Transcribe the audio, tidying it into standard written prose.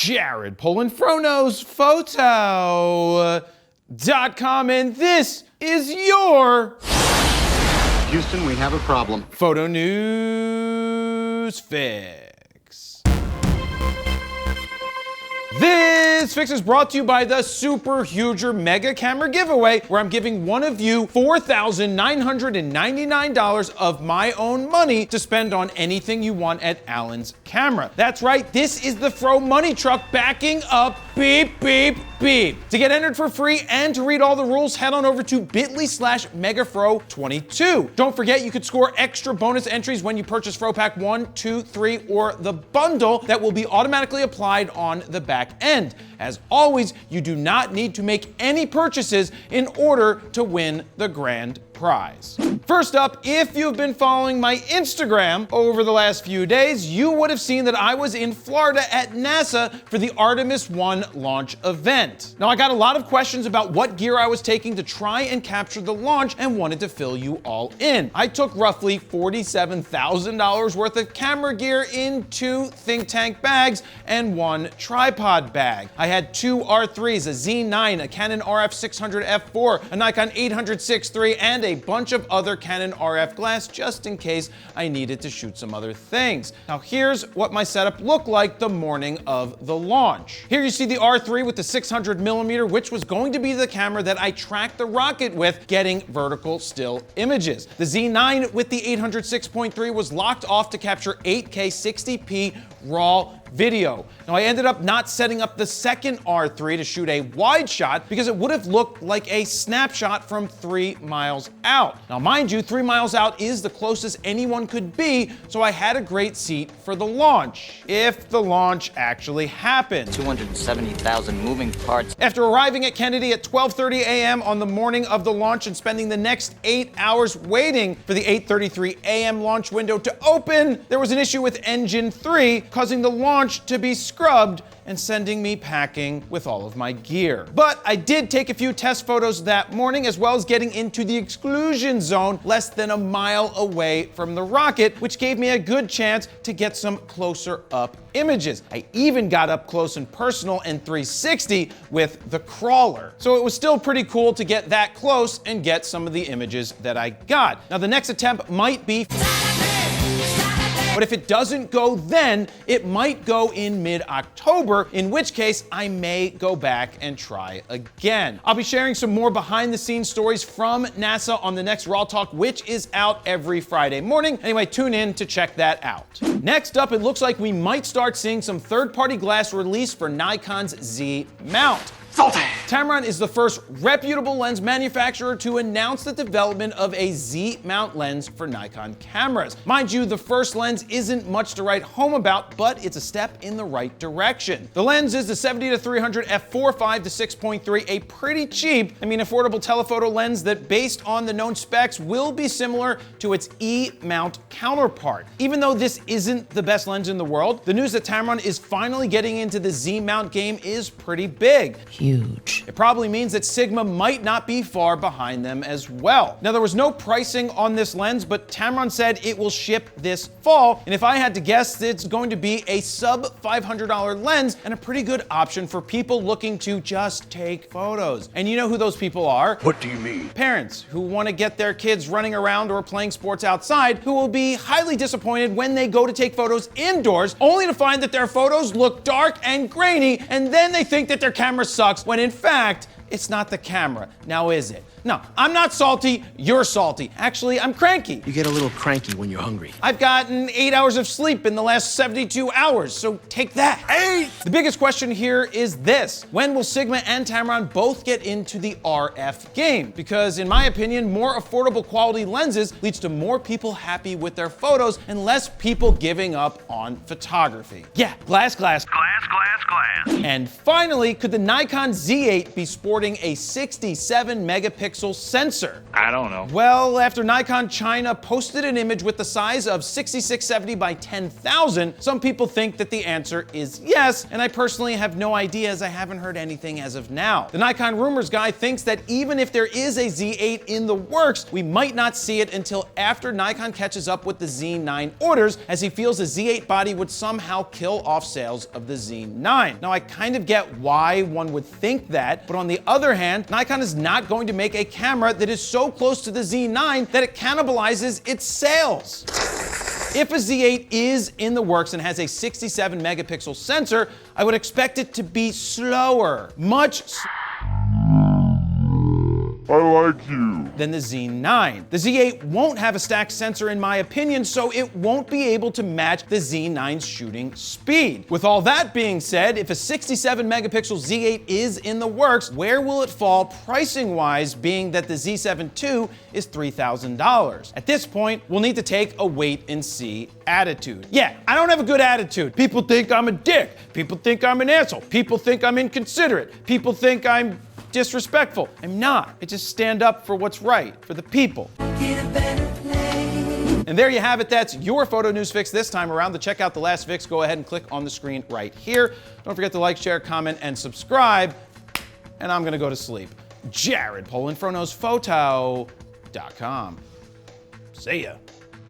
Jared Polin Frono's Photo.com, and this is your Houston, we have a problem. Photo News Fix. This fix is brought to you by the Super Huger Mega Camera Giveaway, where I'm giving one of you $4,999 of my own money to spend on anything you want at Allen's Camera. That's right, this is the Fro Money Truck backing up beep, beep, beep. To get entered for free and to read all the rules, head on over to bit.ly/megafro22. Don't forget, you could score extra bonus entries when you purchase Fro Pack 1, 2, 3, or the bundle that will be automatically applied on the back end. As always, you do not need to make any purchases in order to win the grand prize. First up, if you've been following my Instagram over the last few days, you would have seen that I was in Florida at NASA for the Artemis 1 launch event. Now, I got a lot of questions about what gear I was taking to try and capture the launch and wanted to fill you all in. I took roughly $47,000 worth of camera gear in 2 think tank bags and 1 tripod bag. I had 2 R3s, a Z9, a Canon RF 600 f4, a Nikon 800 6.3, and a bunch of other Canon RF glass just in case I needed to shoot some other things. Now here's what my setup looked like the morning of the launch. Here you see the R3 with the 600mm, which was going to be the camera that I tracked the rocket with, getting vertical still images. The Z9 with the 800 6.3 was locked off to capture 8K 60p raw video. Now I ended up not setting up the second R3 to shoot a wide shot because it would have looked like a snapshot from 3 miles out. Now mind you, 3 miles out is the closest anyone could be, so I had a great seat for the launch, if the launch actually happened. 270,000 moving parts. After arriving at Kennedy at 12:30 a.m. on the morning of the launch and spending the next 8 hours waiting for the 8:33 a.m. launch window to open, there was an issue with engine 3, causing the launch to be scrubbed and sending me packing with all of my gear. But I did take a few test photos that morning, as well as getting into the exclusion zone less than a mile away from the rocket, which gave me a good chance to get some closer up images. I even got up close and personal and 360 with the crawler. So it was still pretty cool to get that close and get some of the images that I got. Now the next attempt might be, but if it doesn't go then, it might go in mid-October, in which case I may go back and try again. I'll be sharing some more behind-the-scenes stories from NASA on the next Raw Talk, which is out every Friday morning. Anyway, tune in to check that out. Next up, it looks like we might start seeing some third-party glass release for Nikon's Z-Mount. Tamron is the first reputable lens manufacturer to announce the development of a Z-Mount lens for Nikon cameras. Mind you, the first lens isn't much to write home about, but it's a step in the right direction. The lens is the 70-300 f4.5 to 6.3, a pretty cheap, affordable telephoto lens that, based on the known specs, will be similar to its E-mount counterpart. Even though this isn't the best lens in the world, the news that Tamron is finally getting into the Z-Mount game is pretty big. Huge. It probably means that Sigma might not be far behind them as well. Now, there was no pricing on this lens, but Tamron said it will ship this fall, and if I had to guess, it's going to be a sub $500 lens and a pretty good option for people looking to just take photos. And you know who those people are? What do you mean? Parents who want to get their kids running around or playing sports outside, who will be highly disappointed when they go to take photos indoors, only to find that their photos look dark and grainy, and then they think that their camera sucks, when in fact, it's not the camera. Now is it? No, I'm not salty, you're salty. Actually, I'm cranky. You get a little cranky when you're hungry. I've gotten 8 hours of sleep in the last 72 hours, so take that. 8! The biggest question here is this: when will Sigma and Tamron both get into the RF game? Because in my opinion, more affordable quality lenses leads to more people happy with their photos and less people giving up on photography. Yeah, glass, glass. Glass, glass, glass. And finally, could the Nikon Z8 be sporting a 67 megapixel sensor? I don't know. Well, after Nikon China posted an image with the size of 6670 by 10,000, some people think that the answer is yes, and I personally have no idea as I haven't heard anything as of now. The Nikon rumors guy thinks that even if there is a Z8 in the works, we might not see it until after Nikon catches up with the Z9 orders, as he feels the Z8 body would somehow kill off sales of the Z9. Now, I kind of get why one would think that, but on the other hand, Nikon is not going to make a camera that is so close to the Z9 that it cannibalizes its sales. If a Z8 is in the works and has a 67 megapixel sensor, I would expect it to be slower, much slower than the Z9. The Z8 won't have a stacked sensor in my opinion, so it won't be able to match the Z9's shooting speed. With all that being said, if a 67 megapixel Z8 is in the works, where will it fall pricing wise, being that the Z7 II is $3,000? At this point, we'll need to take a wait and see attitude. Yeah, I don't have a good attitude. People think I'm a dick. People think I'm an asshole. People think I'm inconsiderate. People think I'm disrespectful. I'm not. I just stand up for what's right, for the people. And there you have it. That's your photo news fix this time around. To check out the last fix, go ahead and click on the screen right here. Don't forget to like, share, comment, and subscribe. And I'm gonna go to sleep. Jared Polin, PhotoNewsPhoto.com. See ya.